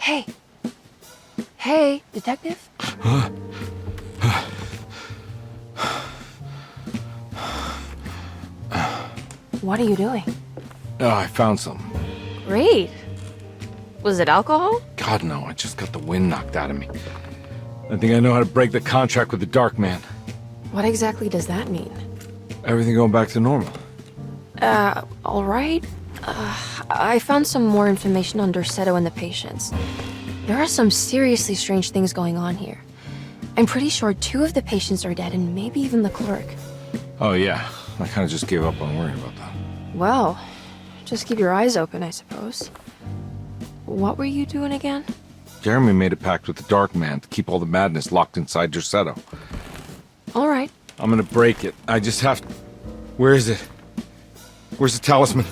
Hey. Hey, detective? What are you doing? Oh, I found some. Great. Was it alcohol? God, no, I just got the wind knocked out of me. I think I know how to break the contract with the Dark Man. What exactly does that mean? Everything going back to normal. All right. I found some more information on Derceto and the patients. There are some seriously strange things going on here. I'm pretty sure 2 of the patients are dead and maybe even the clerk. Oh, yeah. I kind of just gave up on worrying about that. Well, just keep your eyes open, I suppose. What were you doing again? Jeremy made a pact with the Dark Man to keep all the madness locked inside Derceto. All right. I'm gonna break it. I just have to... Where is it? Where's the talisman?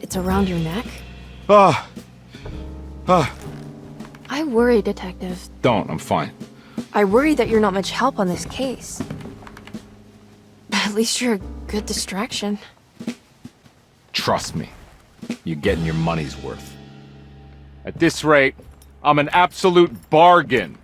It's around your neck? Ah! I worry, Detective. Don't, I'm fine. I worry that you're not much help on this case. At least you're a good distraction. Trust me. You're getting your money's worth. At this rate, I'm an absolute bargain.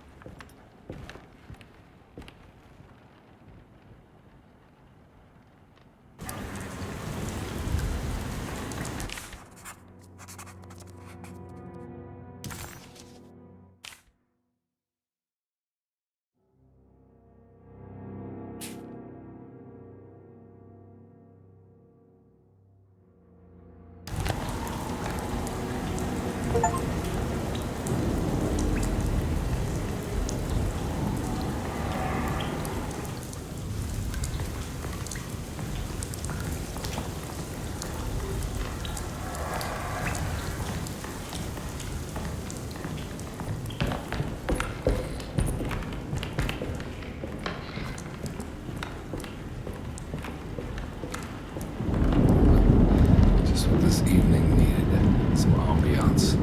Just what this evening needed. Some ambiance.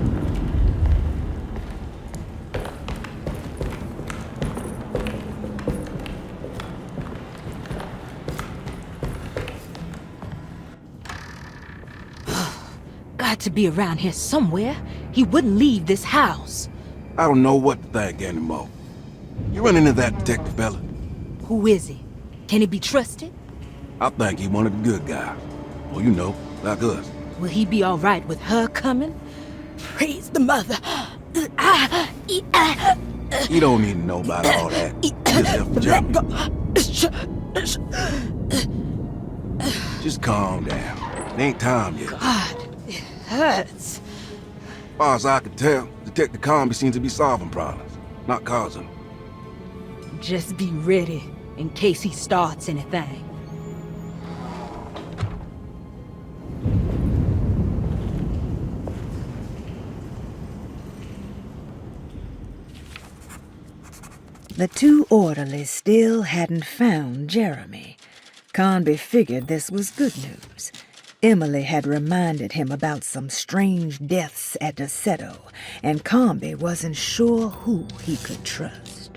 Got to be around here somewhere. He wouldn't leave this house. I don't know what to think anymore. You run into that detective fella? Who is he? Can he be trusted? I think he one of the good guys. Well, you know, like us. Will he be all right with her coming? Praise the mother. He don't need to know about all that. He just left for Germany. Just calm down. It ain't time yet. God, it hurts. As far as I can tell, Detective Carnby seems to be solving problems, not causing them. Just be ready in case he starts anything. The 2 orderlies still hadn't found Jeremy. Carnby figured this was good news. Emily had reminded him about some strange deaths at Derceto, and Carnby wasn't sure who he could trust.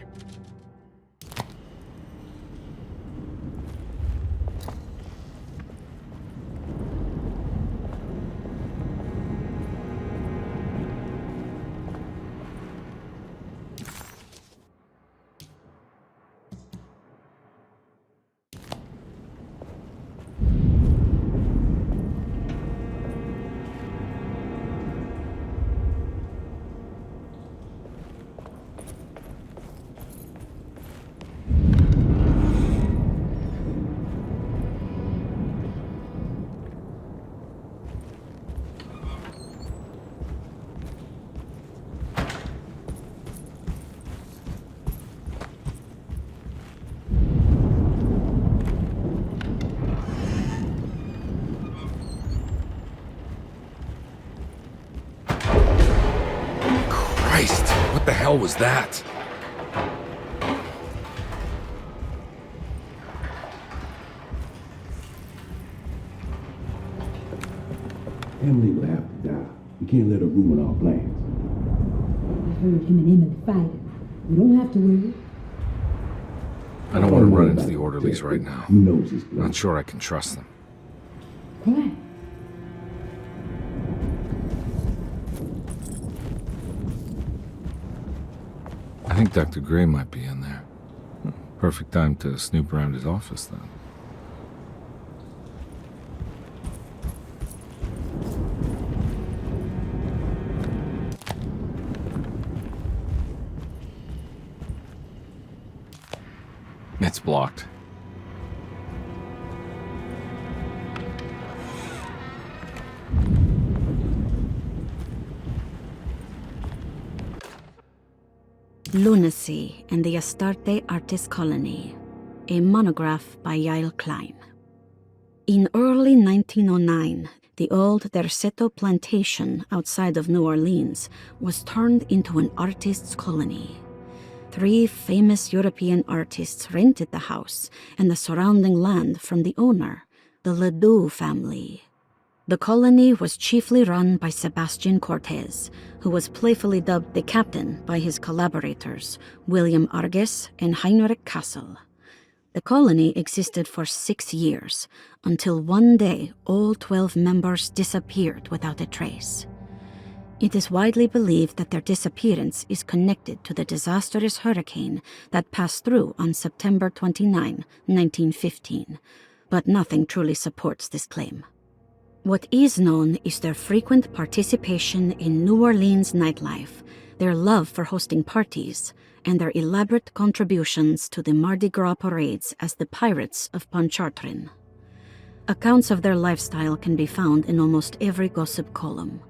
Christ, what the hell was that? Emily will have to die. We can't let her ruin our plans. I heard him and Emily fighting. We don't have to worry. I don't want to run into the orderlies right now. Who knows his plan? Not sure I can trust them. I think Dr. Gray might be in there. Perfect time to snoop around his office, then. It's blocked. Lunacy and the Astarte Artist Colony, a monograph by Yael Klein. In early 1909, the old Derceto plantation outside of New Orleans was turned into an artist's colony. 3 famous European artists rented the house and the surrounding land from the owner, the Ledoux family. The colony was chiefly run by Sebastian Cortez, who was playfully dubbed the captain by his collaborators, William Arges and Heinrich Kassel. The colony existed for 6 years, until one day all 12 members disappeared without a trace. It is widely believed that their disappearance is connected to the disastrous hurricane that passed through on September 29, 1915, but nothing truly supports this claim. What is known is their frequent participation in New Orleans nightlife, their love for hosting parties, and their elaborate contributions to the Mardi Gras parades as the Pirates of Pontchartrain. Accounts of their lifestyle can be found in almost every gossip column.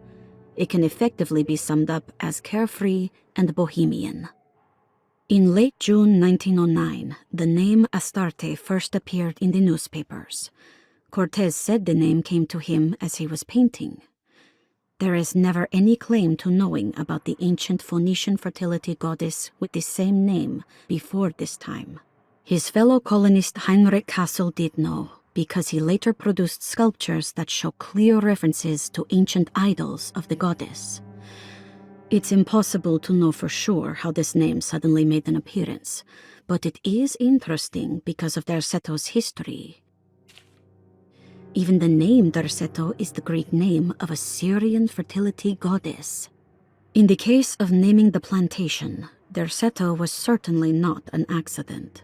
It can effectively be summed up as carefree and bohemian. In late June 1909, the name Astarte first appeared in the newspapers. Cortez said the name came to him as he was painting. There is never any claim to knowing about the ancient Phoenician fertility goddess with the same name before this time. His fellow colonist Heinrich Kassel did know, because he later produced sculptures that show clear references to ancient idols of the goddess. It's impossible to know for sure how this name suddenly made an appearance, but it is interesting because of Derceto's history. Even the name Derceto is the Greek name of a Syrian fertility goddess. In the case of naming the plantation, Derceto was certainly not an accident.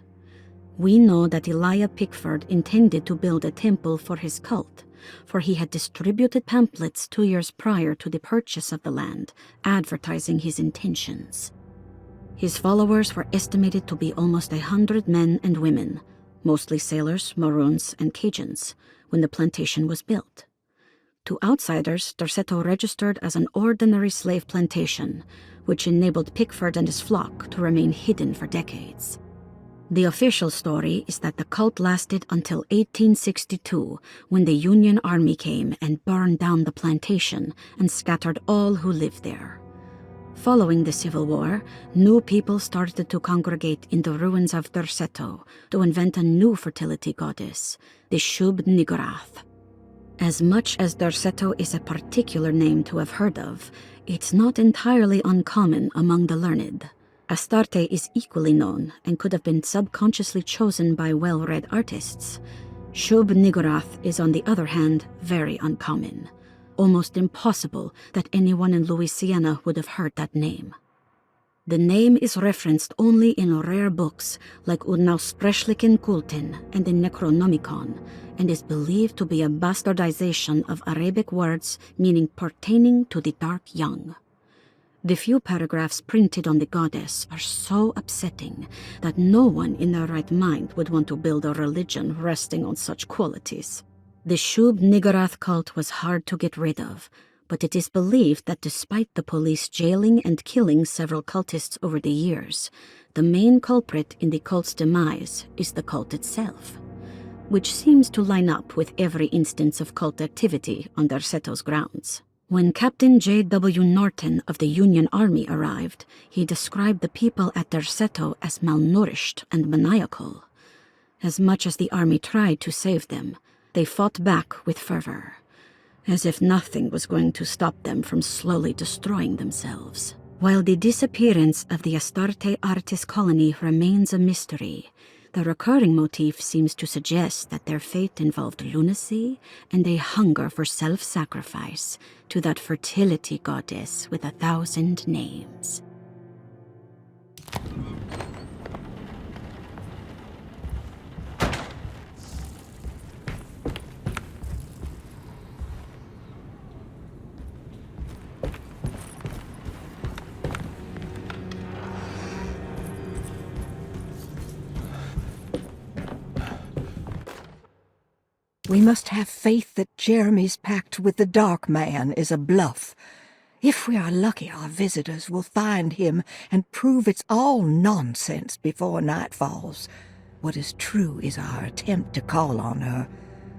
We know that Elijah Pickford intended to build a temple for his cult, for he had distributed pamphlets 2 years prior to the purchase of the land, advertising his intentions. His followers were estimated to be almost 100 men and women, mostly sailors, Maroons, and Cajuns, when the plantation was built. To outsiders, Derceto registered as an ordinary slave plantation, which enabled Pickford and his flock to remain hidden for decades. The official story is that the cult lasted until 1862, when the Union Army came and burned down the plantation and scattered all who lived there. Following the Civil War, new people started to congregate in the ruins of Derceto to invent a new fertility goddess, the Shub-Niggurath. As much as Derceto is a particular name to have heard of, it's not entirely uncommon among the learned. Astarte is equally known and could have been subconsciously chosen by well-read artists. Shub-Niggurath is, on the other hand, very uncommon. Almost impossible that anyone in Louisiana would have heard that name. The name is referenced only in rare books like Unaussprechlichen Kulten and the Necronomicon, and is believed to be a bastardization of Arabic words meaning pertaining to the dark young. The few paragraphs printed on the goddess are so upsetting that no one in their right mind would want to build a religion resting on such qualities. The Shub-Niggurath cult was hard to get rid of, but it is believed that despite the police jailing and killing several cultists over the years, the main culprit in the cult's demise is the cult itself, which seems to line up with every instance of cult activity on Derceto's grounds. When Captain J.W. Norton of the Union Army arrived, he described the people at Derceto as malnourished and maniacal. As much as the army tried to save them, they fought back with fervor, as if nothing was going to stop them from slowly destroying themselves. While the disappearance of the Astarte Artist Colony remains a mystery, the recurring motif seems to suggest that their fate involved lunacy and a hunger for self-sacrifice to that fertility goddess with 1,000 names. We must have faith that Jeremy's pact with the Dark Man is a bluff. If we are lucky, our visitors will find him and prove it's all nonsense before night falls. What is true is our attempt to call on her.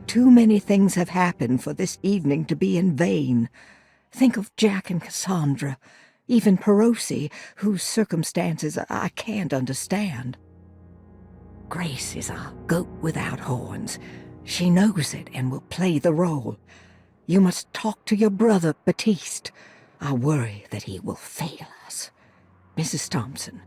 Too many things have happened for this evening to be in vain. Think of Jack and Cassandra, even Perosi, whose circumstances I can't understand. Grace is a goat without horns. She knows it and will play the role. You must talk to your brother, Baptiste. I worry that he will fail us. Mrs. Thompson.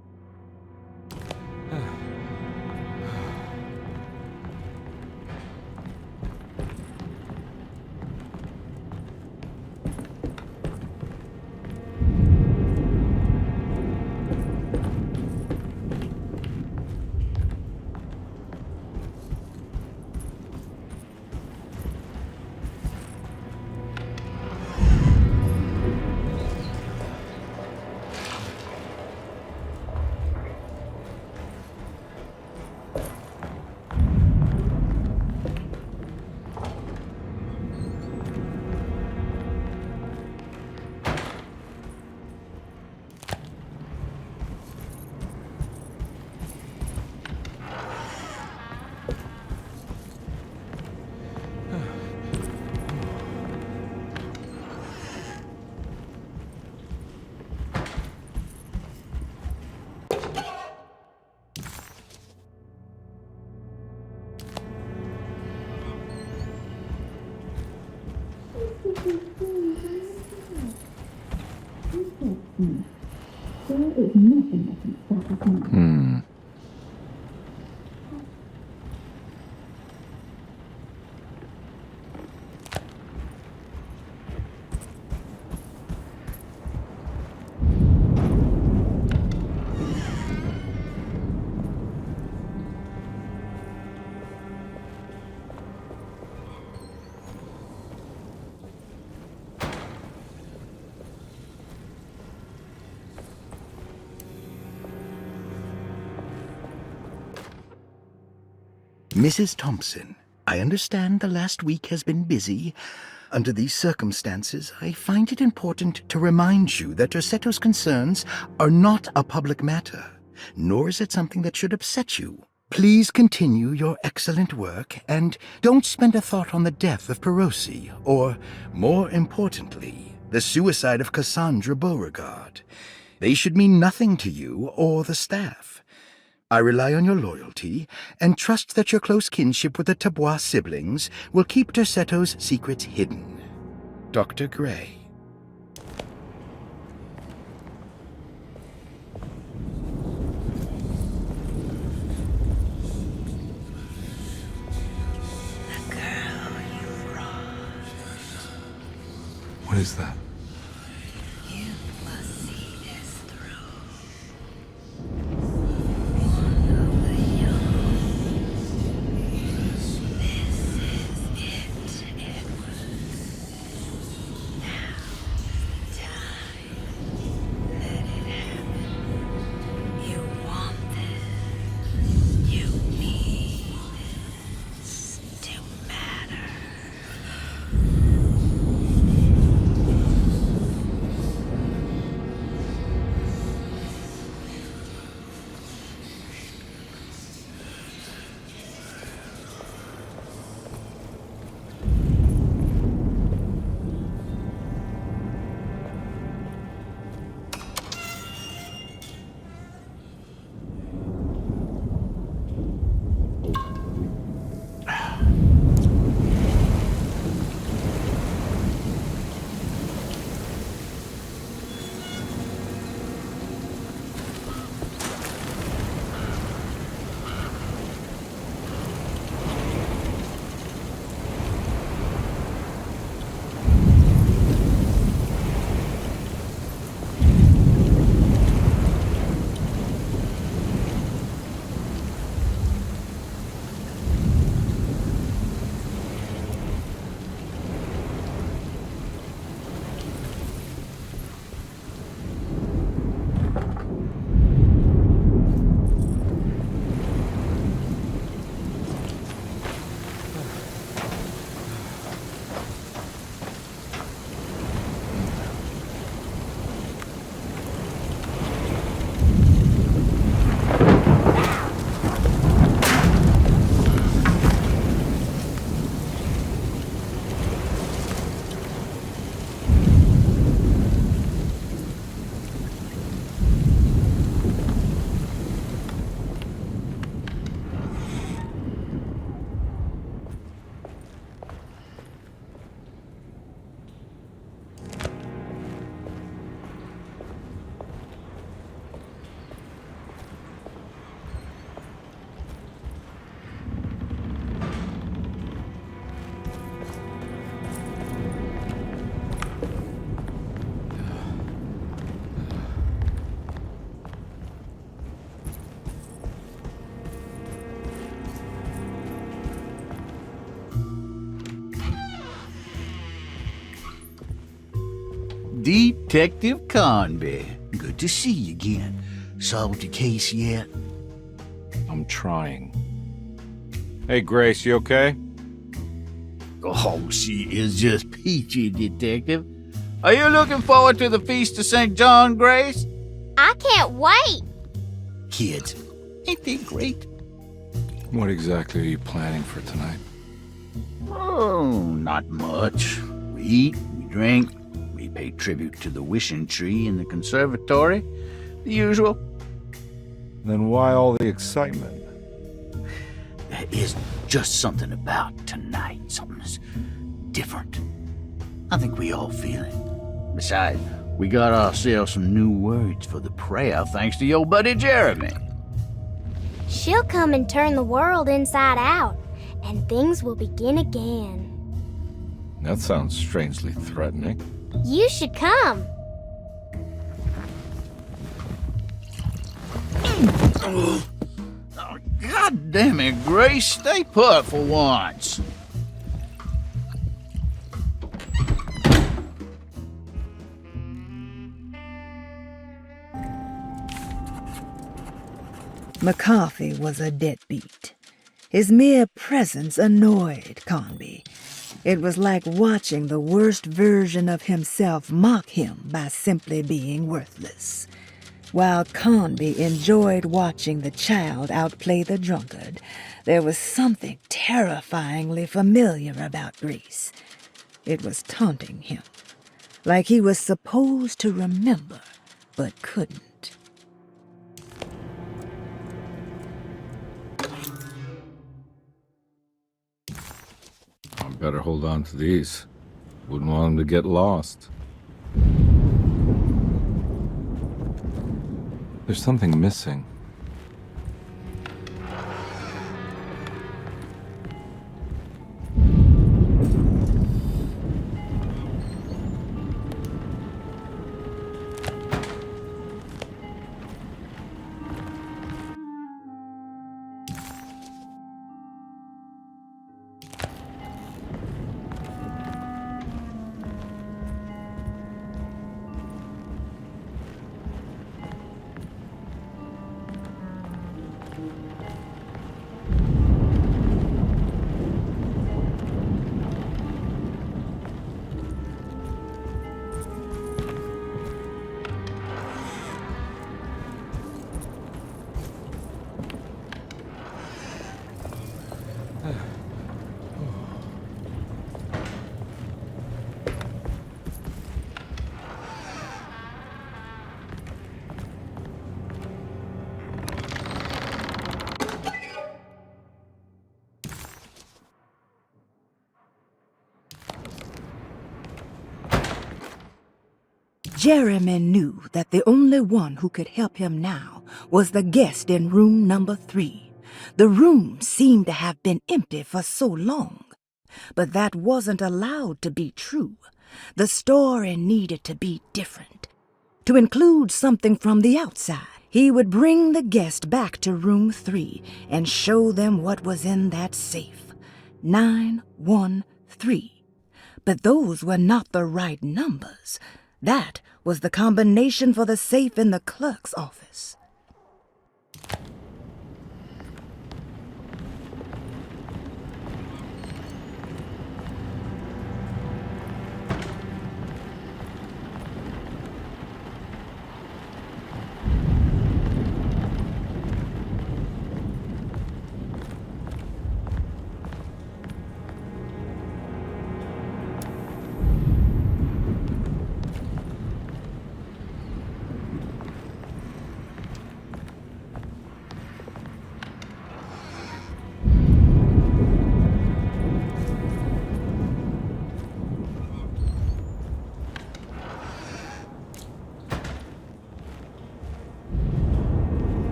There is nothing that can stop us now. Mrs. Thompson, I understand the last week has been busy. Under these circumstances, I find it important to remind you that Derceto's concerns are not a public matter, nor is it something that should upset you. Please continue your excellent work, and don't spend a thought on the death of Perosi, or, more importantly, the suicide of Cassandra Beauregard. They should mean nothing to you or the staff. I rely on your loyalty, and trust that your close kinship with the Tabois siblings will keep Derceto's secrets hidden. Dr. Gray. The girl you wronged. What is that? You must see this through. Detective Carnby. Good to see you again. Solved your case yet? I'm trying. Hey, Grace, you okay? Oh, she is just peachy, Detective. Are you looking forward to the Feast of St. John, Grace? I can't wait. Kids, ain't they great? What exactly are you planning for tonight? Oh, not much. We eat, we drink, we pay tribute to the wishing tree in the conservatory. The usual. Then why all the excitement? There is just something about tonight. Something's different. I think we all feel it. Besides, we got ourselves some new words for the prayer thanks to your buddy Jeremy. She'll come and turn the world inside out, and things will begin again. That sounds strangely threatening. You should come. Oh, God damn it, Grace. Stay put for once. McCarthy was a deadbeat. His mere presence annoyed Carnby. It was like watching the worst version of himself mock him by simply being worthless. While Carnby enjoyed watching the child outplay the drunkard, there was something terrifyingly familiar about Grace. It was taunting him, like he was supposed to remember, but couldn't. I better hold on to these. Wouldn't want them to get lost. There's something missing. Jeremy knew that the only one who could help him now was the guest in room number 3. The room seemed to have been empty for so long. But that wasn't allowed to be true. The story needed to be different. To include something from the outside, he would bring the guest back to room 3 and show them what was in that safe. 913. But those were not the right numbers. That was the combination for the safe in the clerk's office.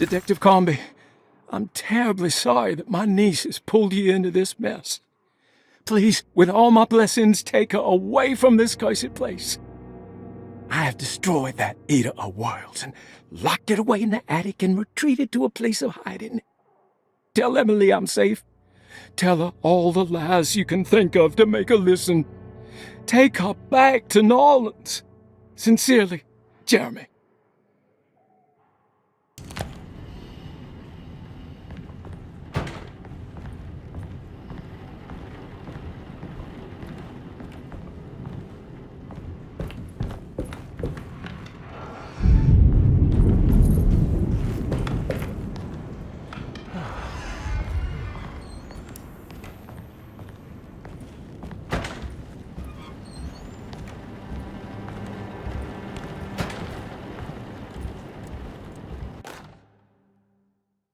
Detective Carnby. I'm terribly sorry that my niece has pulled you into this mess. Please, with all my blessings, take her away from this cursed place. I have destroyed that eater of worlds and locked it away in the attic and retreated to a place of hiding. Tell Emily I'm safe. Tell her all the lies you can think of to make her listen. Take her back to New Orleans. Sincerely, Jeremy.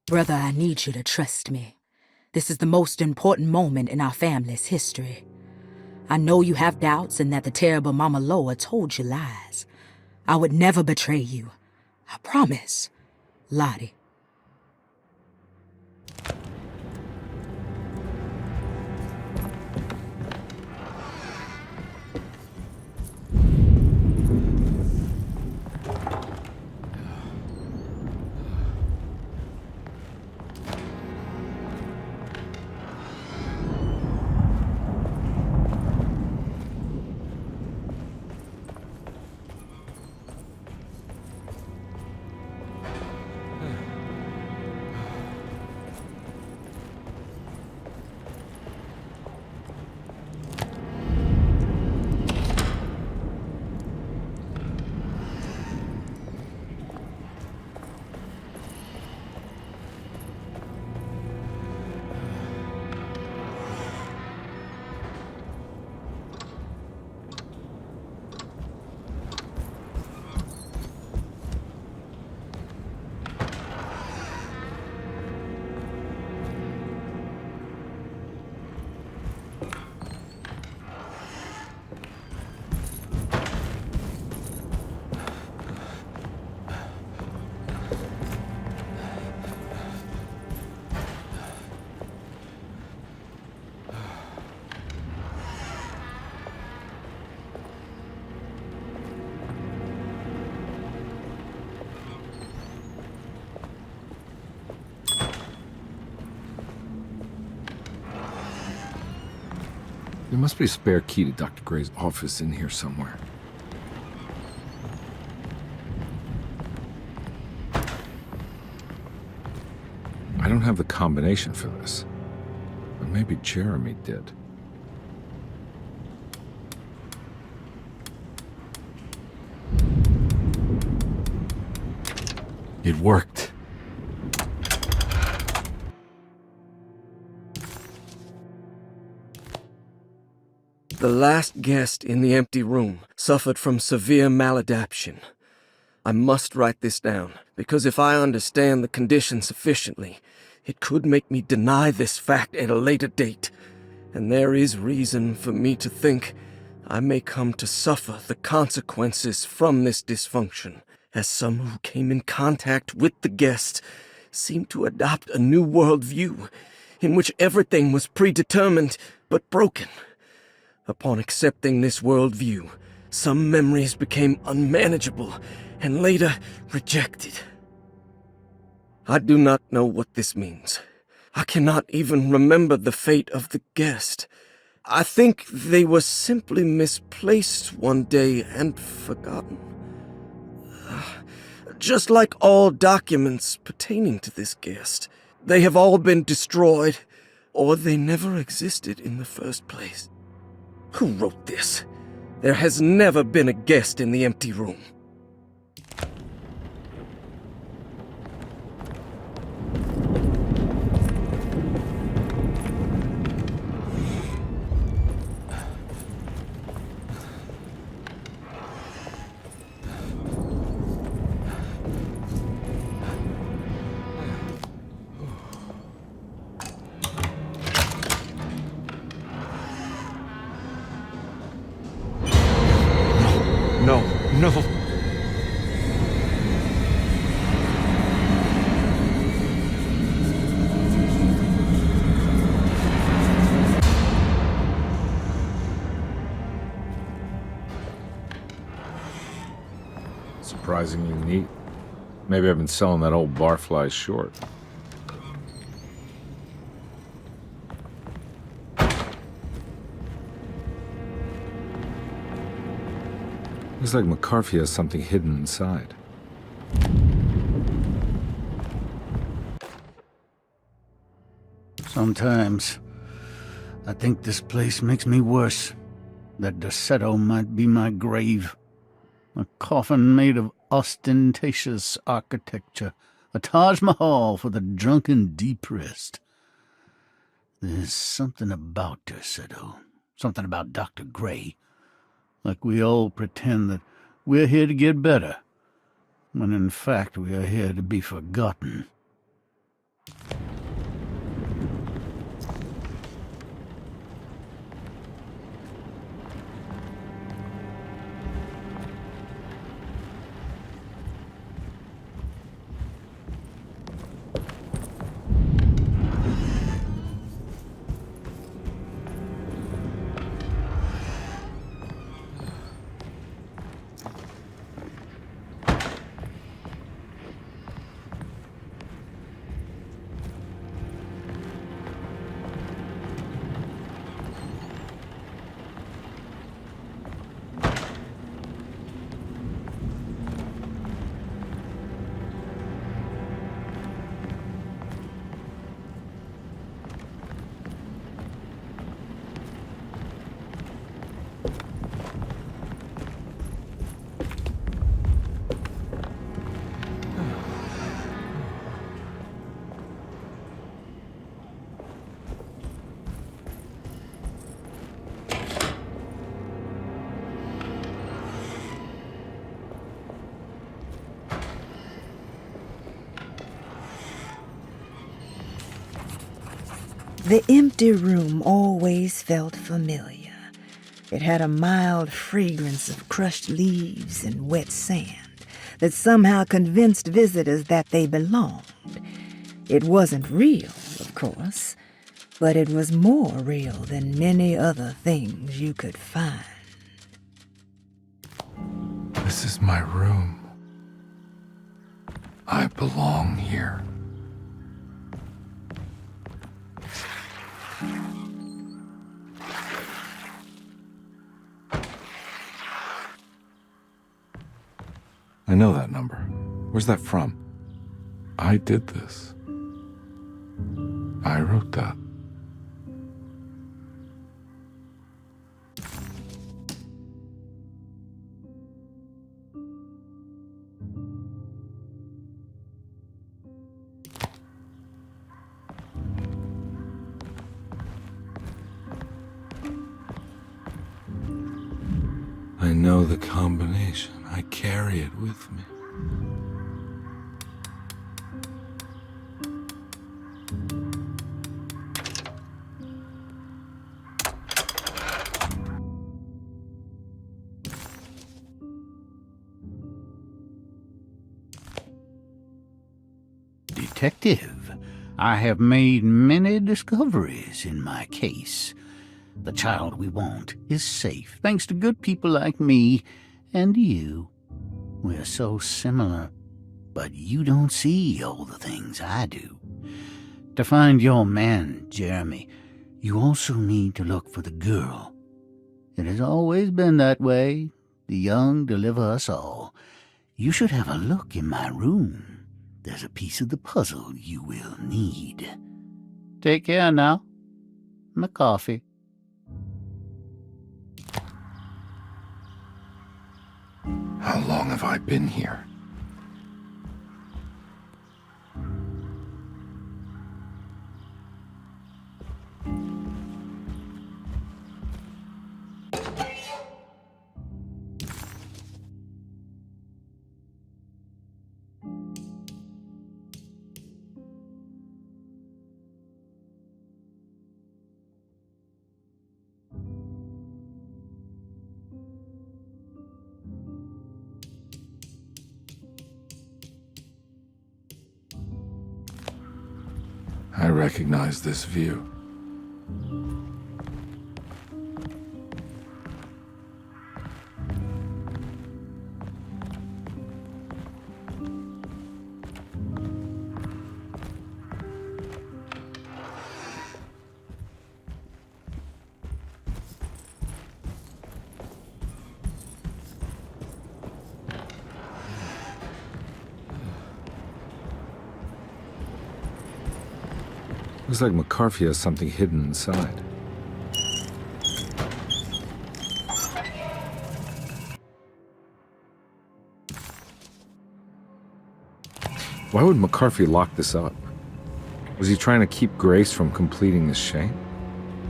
Brother, I need you to trust me. This is the most important moment in our family's history. I know you have doubts and that the terrible Mama Loa told you lies. I would never betray you. I promise. Lottie. There must be a spare key to Dr. Gray's office in here somewhere. I don't have the combination for this, but maybe Jeremy did. It worked. The last guest in the empty room suffered from severe maladaptation. I must write this down, because if I understand the condition sufficiently, it could make me deny this fact at a later date, and there is reason for me to think I may come to suffer the consequences from this dysfunction, as some who came in contact with the guest seemed to adopt a new worldview, in which everything was predetermined but broken. Upon accepting this worldview, some memories became unmanageable and later rejected. I do not know what this means. I cannot even remember the fate of the guest. I think they were simply misplaced one day and forgotten. Just like all documents pertaining to this guest, they have all been destroyed, or they never existed in the first place. Who wrote this? There has never been a guest in the empty room. No. Surprisingly neat. Maybe I've been selling that old barfly short. Looks like McCarthy has something hidden inside. Sometimes I think this place makes me worse. That Derceto might be my grave. A coffin made of ostentatious architecture. A Taj Mahal for the drunken depressed. There's something about Derceto. Something about Dr. Gray. Like we all pretend that we're here to get better, when in fact we are here to be forgotten. The empty room always felt familiar. It had a mild fragrance of crushed leaves and wet sand that somehow convinced visitors that they belonged. It wasn't real, of course, but it was more real than many other things you could find. This is my room. I belong here. I know that number. Where's that from? I did this. I wrote that. I know the combination. I carry it with me. Detective, I have made many discoveries in my case. The child we want is safe, thanks to good people like me and you. We're so similar, but you don't see all the things I do. To find your man, Jeremy, you also need to look for the girl. It has always been that way. The young deliver us all. You should have a look in my room. There's a piece of the puzzle you will need. Take care now. My coffee. How long have I been here? I recognize this view. Looks like McCarthy has something hidden inside. Why would McCarthy lock this up? Was he trying to keep Grace from completing the shame?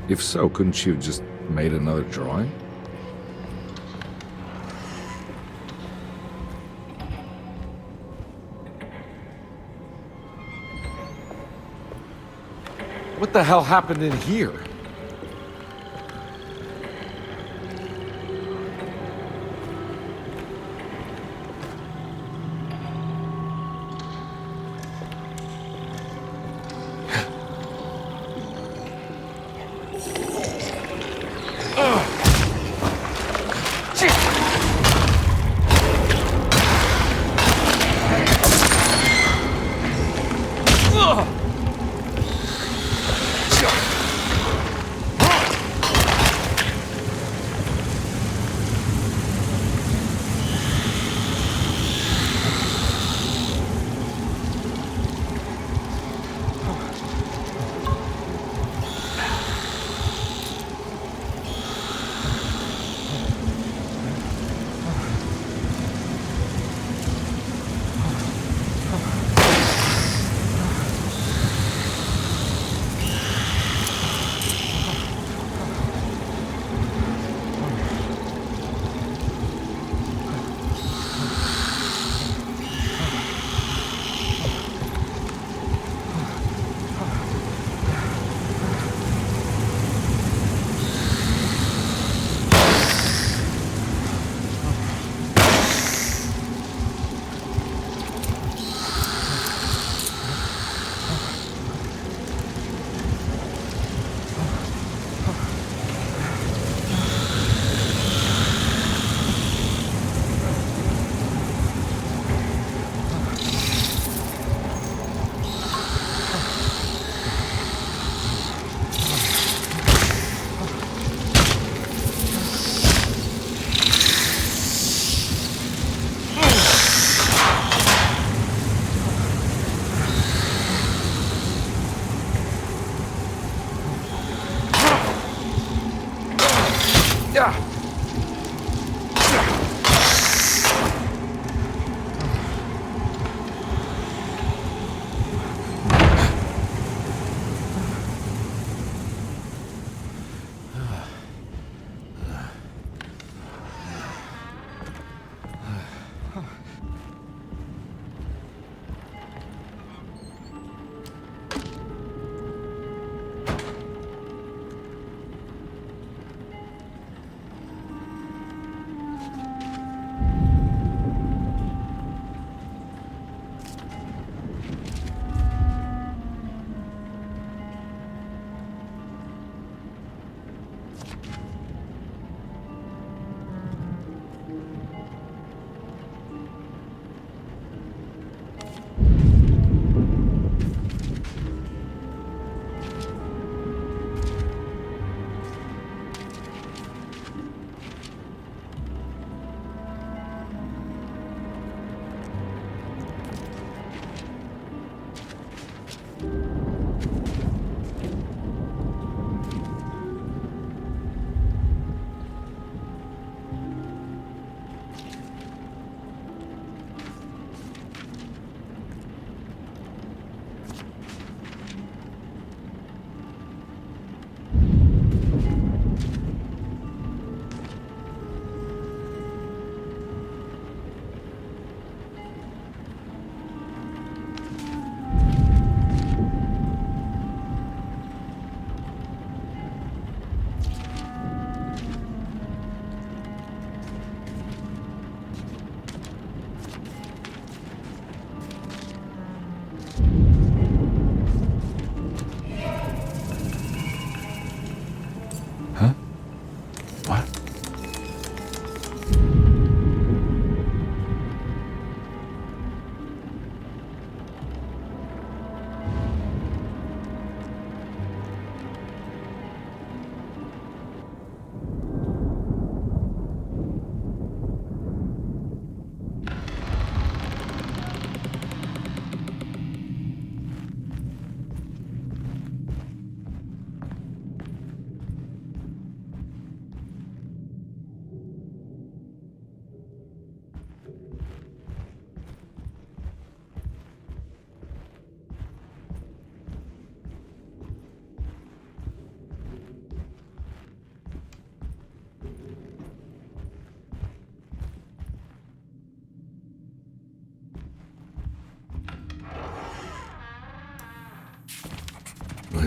If so, couldn't she have just made another drawing? What the hell happened in here?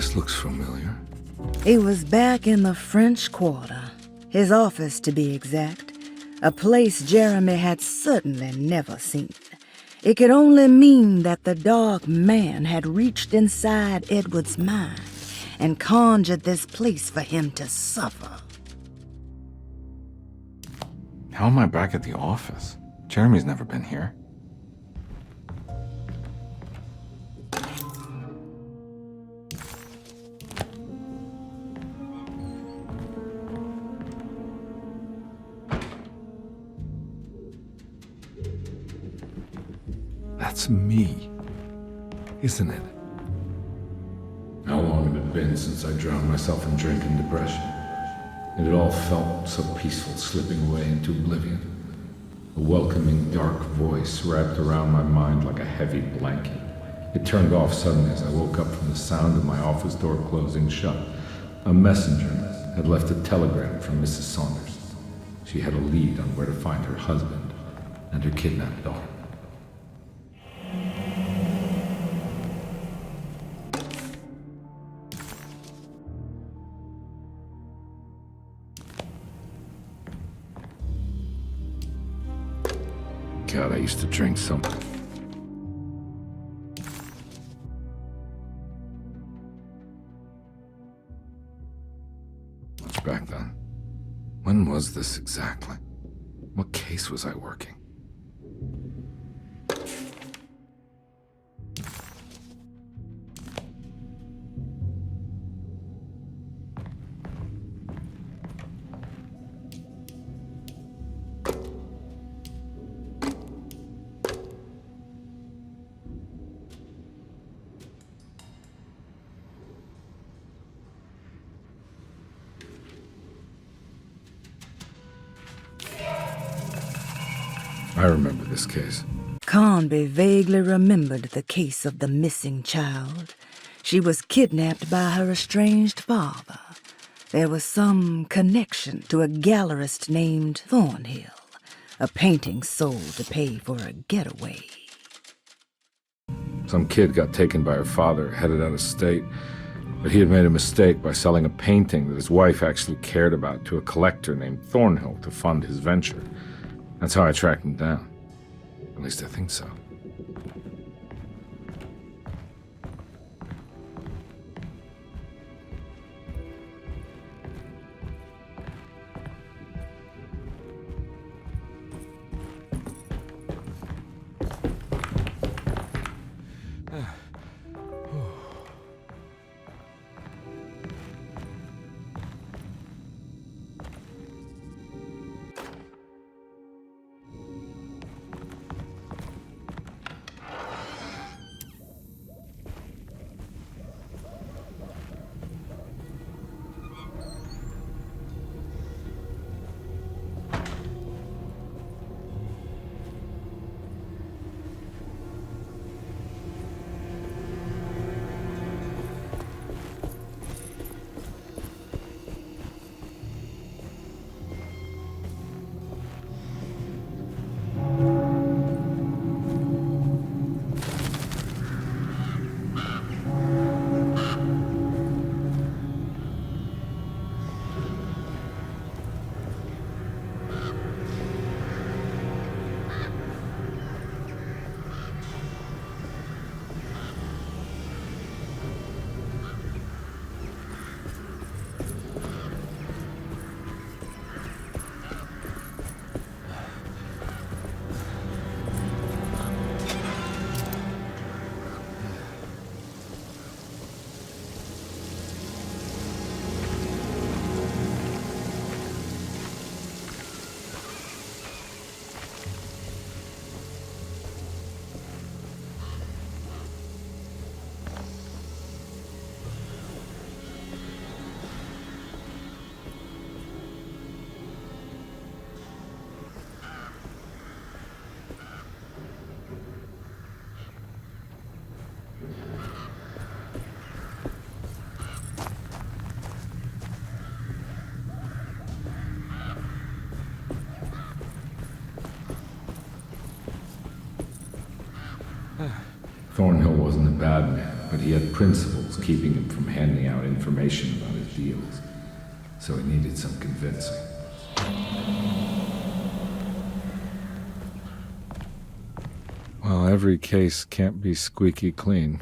This looks familiar. He was back in the French Quarter, his office to be exact, a place Jeremy had certainly never seen. It could only mean that the dark man had reached inside Edward's mind and conjured this place for him to suffer. How am I back at the office? Jeremy's never been here. That's me, isn't it? How long had it been since I drowned myself in drink and depression? And it all felt so peaceful, slipping away into oblivion. A welcoming, dark voice wrapped around my mind like a heavy blanket. It turned off suddenly as I woke up from the sound of my office door closing shut. A messenger had left a telegram from Mrs. Saunders. She had a lead on where to find her husband and her kidnapped daughter. God, I used to drink something. Much back then. When was this exactly? What case was I working? I remember this case. Carnby vaguely remembered the case of the missing child. She was kidnapped by her estranged father. There was some connection to a gallerist named Thornhill, a painting sold to pay for a getaway. Some kid got taken by her father, headed out of state, but he had made a mistake by selling a painting that his wife actually cared about to a collector named Thornhill to fund his venture. That's how I tracked him down. At least I think so. Thornhill wasn't a bad man, but he had principles keeping him from handing out information about his deals. So he needed some convincing. Well, every case can't be squeaky clean.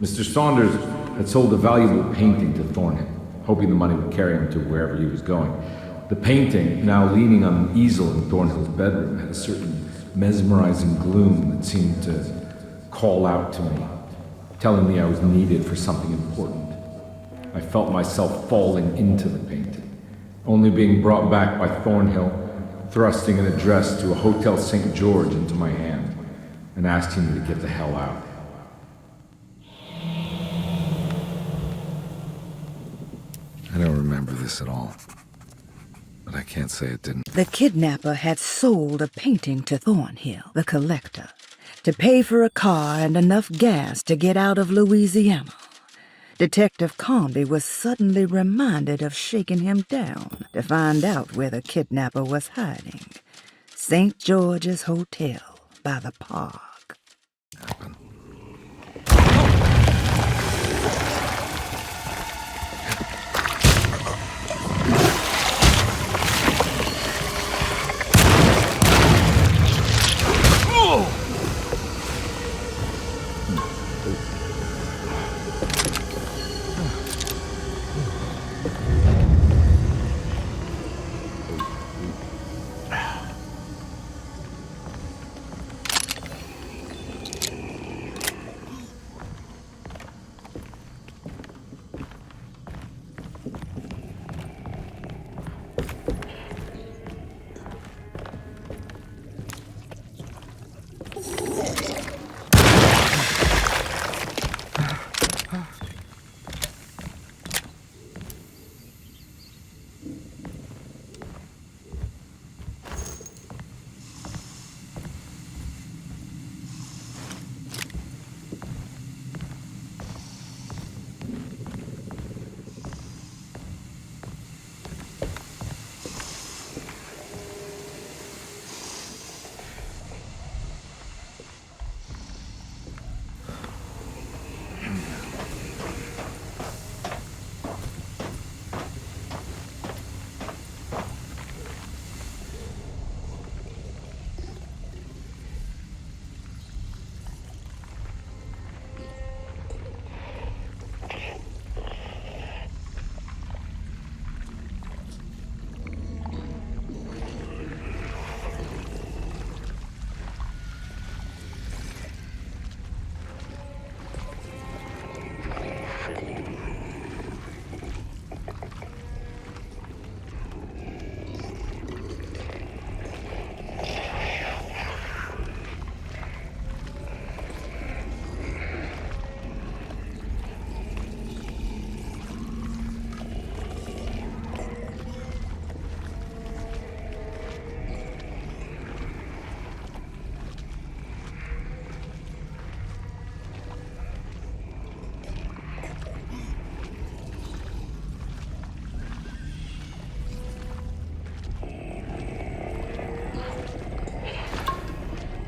Mr. Saunders had sold a valuable painting to Thornhill, hoping the money would carry him to wherever he was going. The painting, now leaning on an easel in Thornhill's bedroom, had a certain mesmerizing gloom that seemed to call out to me, telling me I was needed for something important. I felt myself falling into the painting, only being brought back by Thornhill, thrusting an address to a Hotel St. George into my hand and asking me to get the hell out. I don't remember this at all, but I can't say it didn't. The kidnapper had sold a painting to Thornhill, the collector, to pay for a car and enough gas to get out of Louisiana. Detective Carnby was suddenly reminded of shaking him down to find out where the kidnapper was hiding. St. George's Hotel by the park.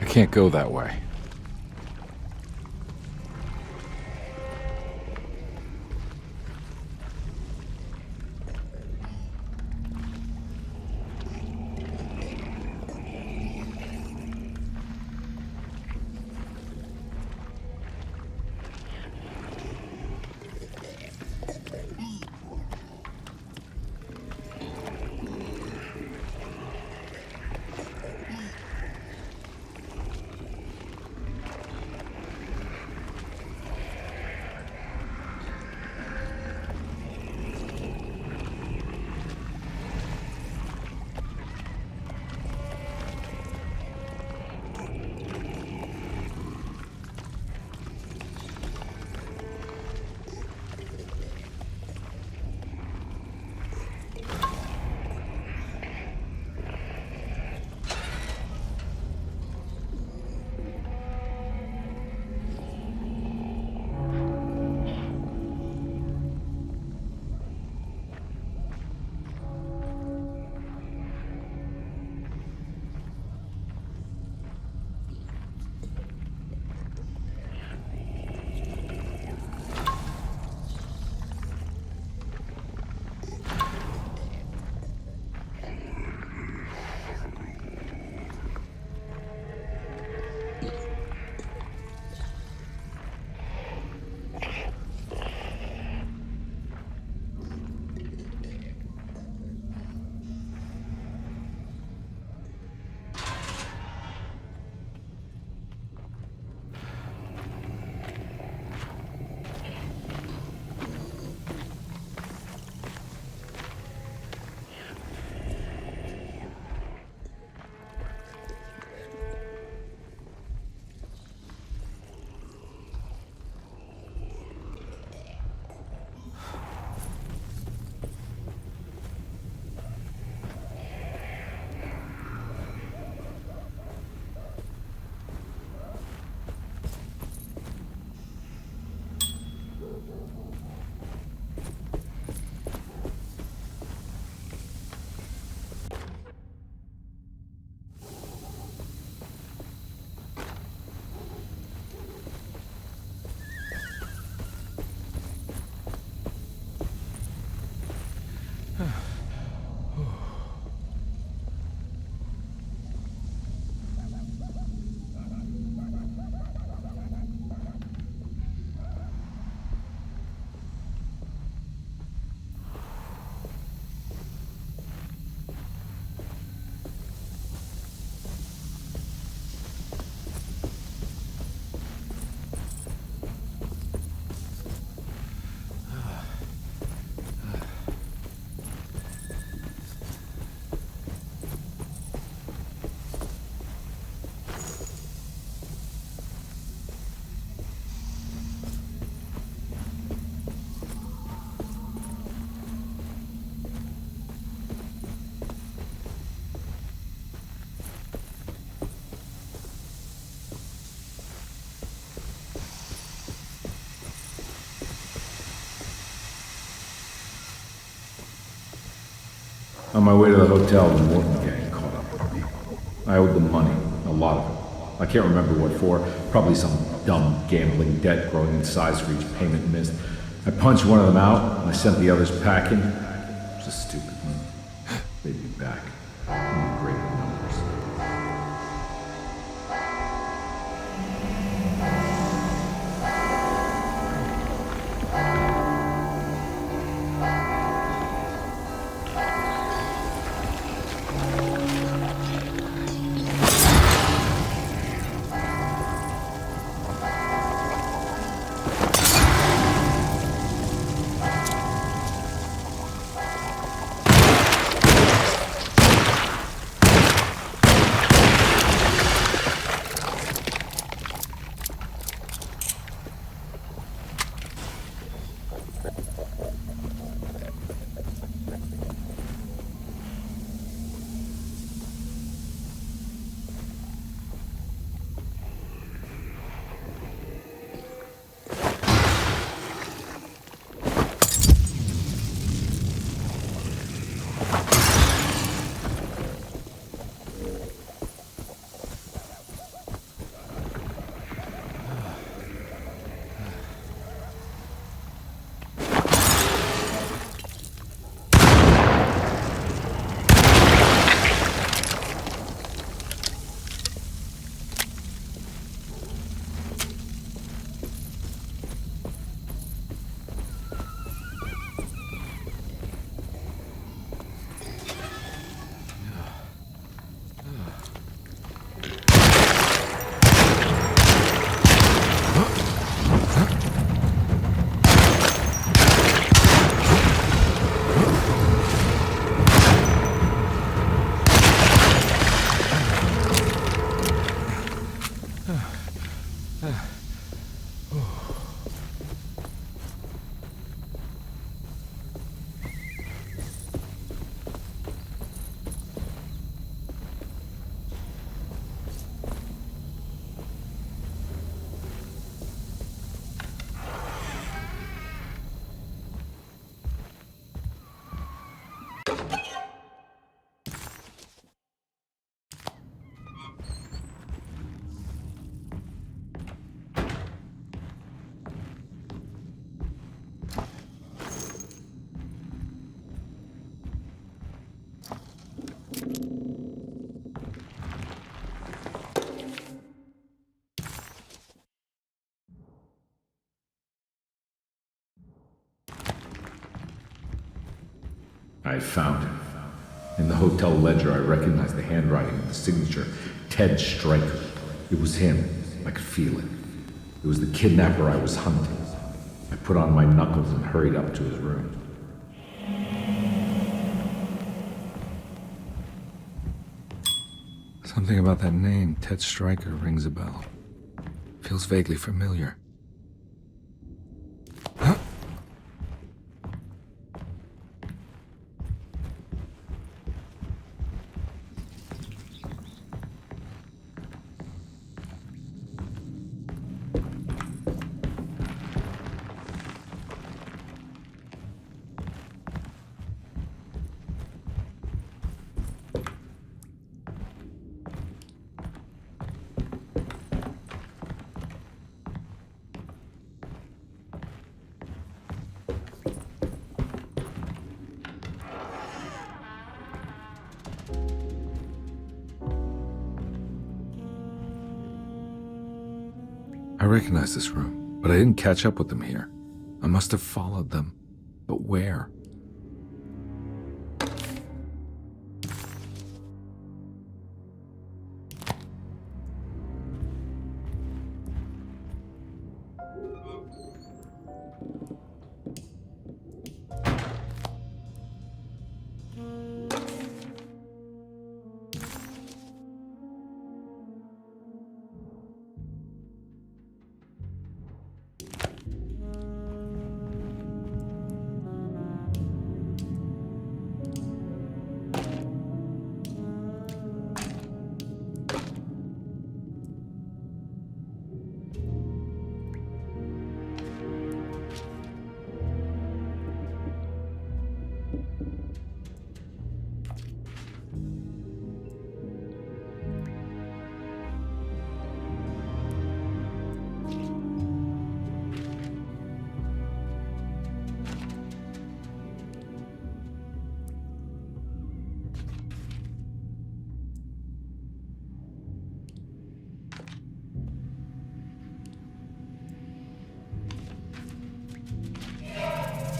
I can't go that way. On my way to the hotel, the Morton gang caught up with me. I owed them money, a lot of it. I can't remember what for, probably some dumb gambling debt growing in size for each payment missed. I punched one of them out, and I sent the others packing. It was a stupid move. They'd be back. In greater numbers. I found him. In the hotel ledger, I recognized the handwriting of the signature, Ted Stryker. It was him. I could feel it. It was the kidnapper I was hunting. I put on my knuckles and hurried up to his room. Something about that name, Ted Stryker, rings a bell. Feels vaguely familiar. I recognize this room, but I didn't catch up with them here. I must have followed them. But where?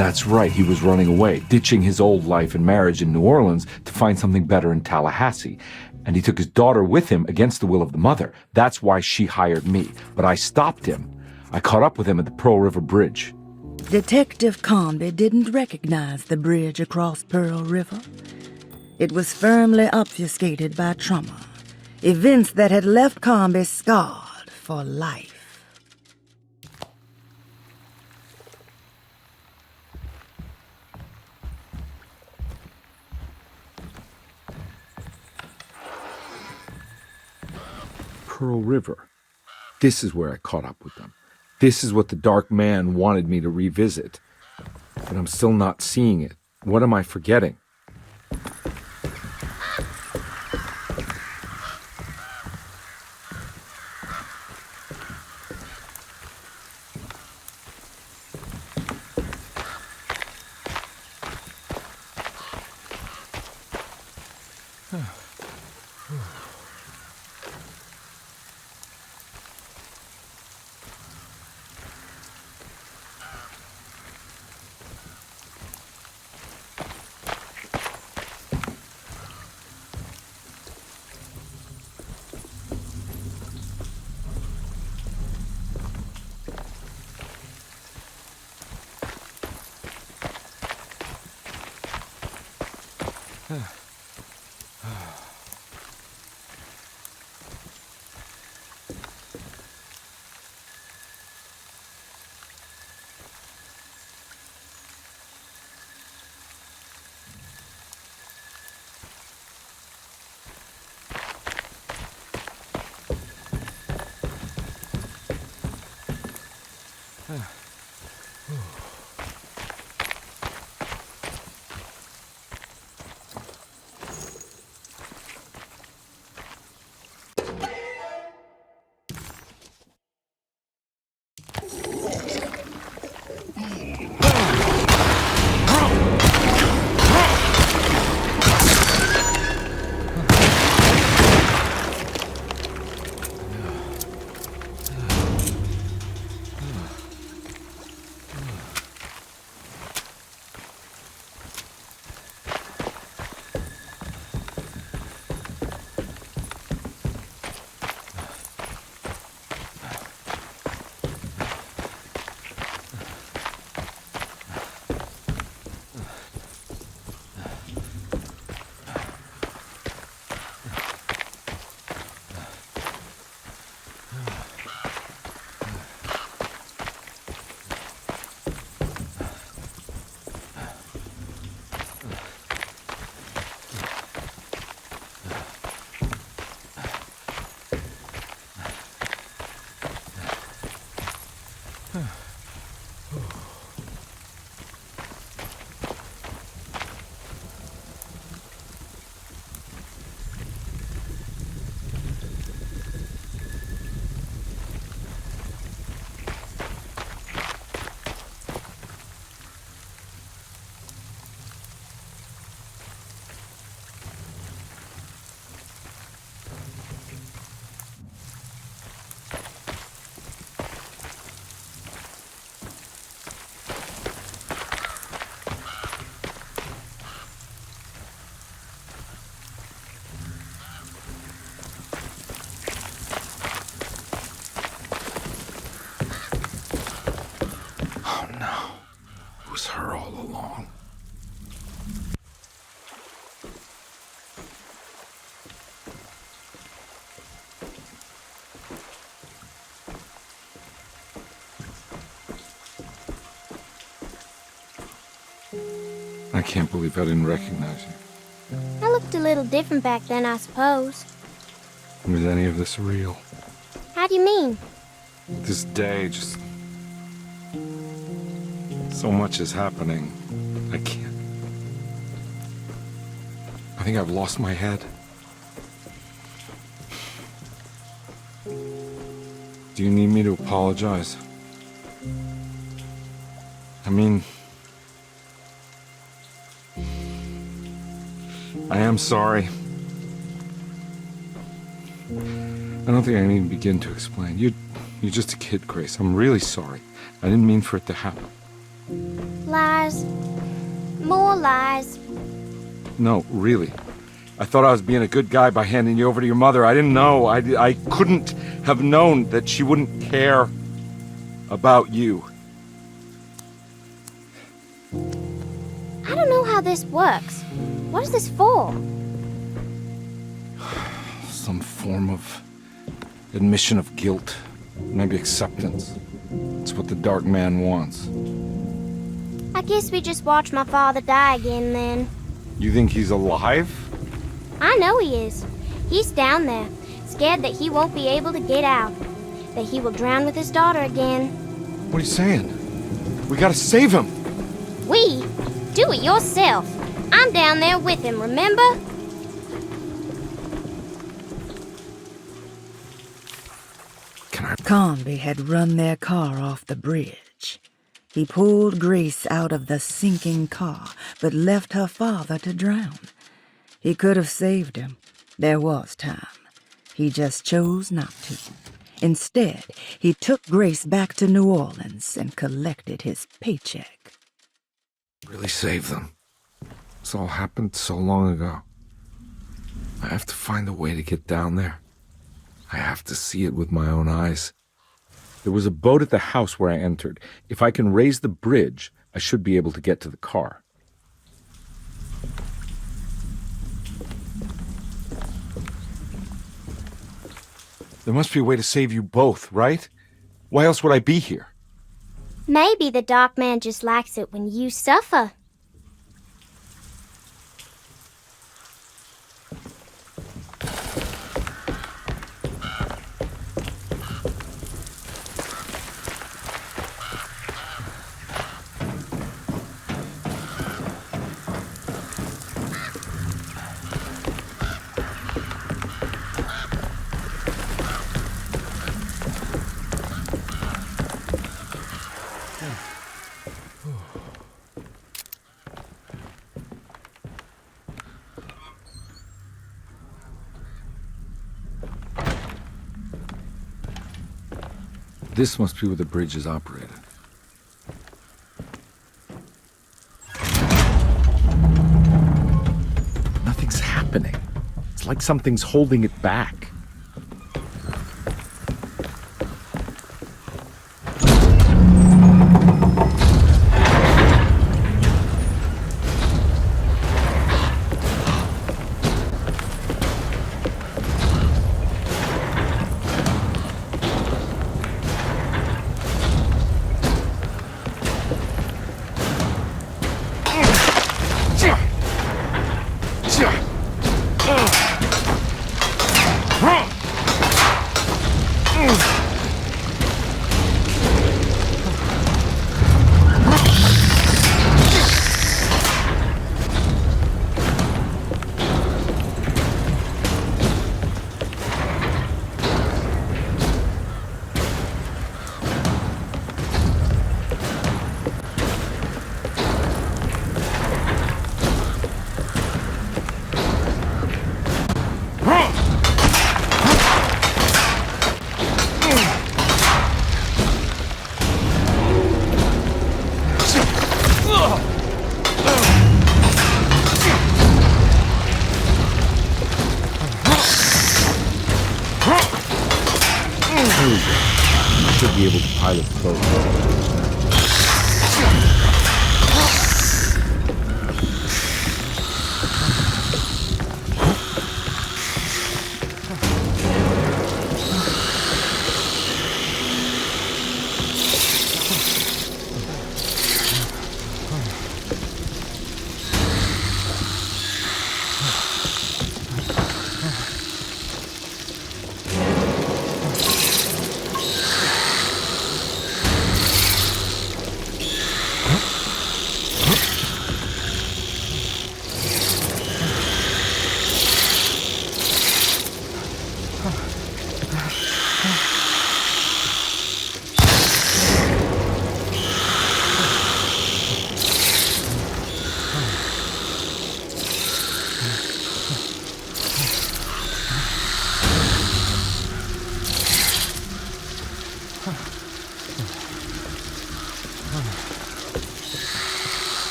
That's right, he was running away, ditching his old life and marriage in New Orleans to find something better in Tallahassee. And he took his daughter with him against the will of the mother. That's why she hired me. But I stopped him. I caught up with him at the Pearl River Bridge. Detective Carnby didn't recognize the bridge across Pearl River. It was firmly obfuscated by trauma, events that had left Carnby scarred for life. Pearl River. This is where I caught up with them. This is what the Dark Man wanted me to revisit. But I'm still not seeing it. What am I forgetting? I can't believe I didn't recognize you. I looked a little different back then, I suppose. Was any of this real? How do you mean? This day, just... so much is happening. I can't... I think I've lost my head. Do you need me to apologize? I mean... I am sorry. I don't think I need to begin to explain. You're just a kid, Grace. I'm really sorry. I didn't mean for it to happen. Lies. More lies. No, really. I thought I was being a good guy by handing you over to your mother. I didn't know. I couldn't have known that she wouldn't care about you. I don't know how this works. What is this for? Some form of admission of guilt. Maybe acceptance. It's what the Dark Man wants. I guess we just watched my father die again then. You think he's alive? I know he is. He's down there, scared that he won't be able to get out. That he will drown with his daughter again. What are you saying? We gotta save him! We? Do it yourself. I'm down there with him, remember? Carnby had run their car off the bridge. He pulled Grace out of the sinking car, but left her father to drown. He could have saved him. There was time. He just chose not to. Instead, he took Grace back to New Orleans and collected his paycheck. Really save them. This all happened so long ago. I have to find a way to get down there. I have to see it with my own eyes. There was a boat at the house where I entered. If I can raise the bridge, I should be able to get to the car. There must be a way to save you both, right? Why else would I be here? Maybe the Dark Man just likes it when you suffer. This must be where the bridge is operated. Nothing's happening. It's like something's holding it back. Should be able to pilot the boat.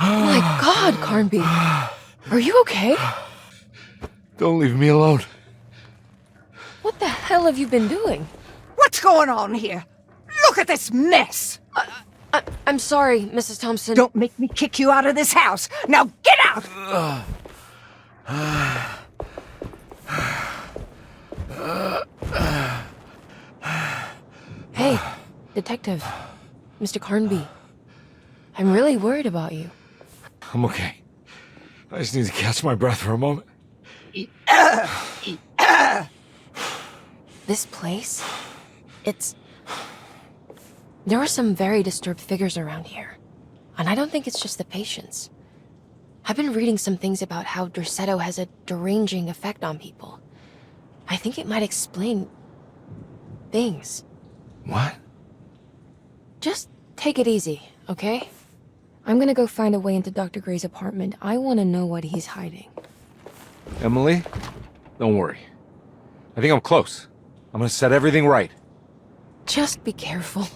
My God, Carnby. Are you okay? Don't leave me alone. What the hell have you been doing? What's going on here? Look at this mess! I'm sorry, Mrs. Thompson. Don't make me kick you out of this house. Now get out! Hey, Detective. Mr. Carnby. I'm really worried about you. I'm okay. I just need to catch my breath for a moment. This place? There are some very disturbed figures around here. And I don't think it's just the patients. I've been reading some things about how Derceto has a deranging effect on people. I think it might explain... things. What? Just take it easy, okay? I'm gonna go find a way into Dr. Gray's apartment. I want to know what he's hiding. Emily, don't worry. I think I'm close. I'm gonna set everything right. Just be careful.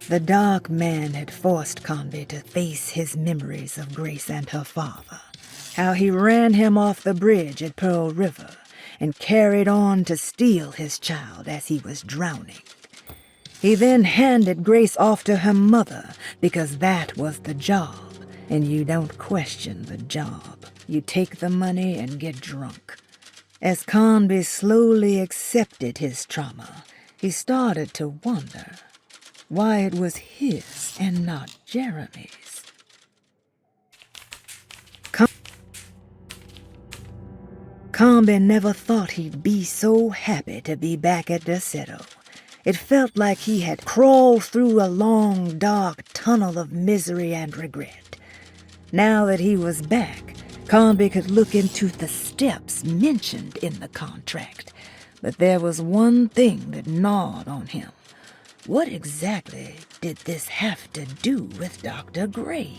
The dark man had forced Carnby to face his memories of Grace and her father, how he ran him off the bridge at Pearl River and carried on to steal his child as he was drowning. He then handed Grace off to her mother because that was the job, and you don't question the job. You take the money and get drunk. As Carnby slowly accepted his trauma, he started to wonder why it was his and not Jeremy's. Carnby never thought he'd be so happy to be back at Derceto. It felt like he had crawled through a long, dark tunnel of misery and regret. Now that he was back, Carnby could look into the steps mentioned in the contract. But there was one thing that gnawed on him. What exactly did this have to do with Dr. Gray?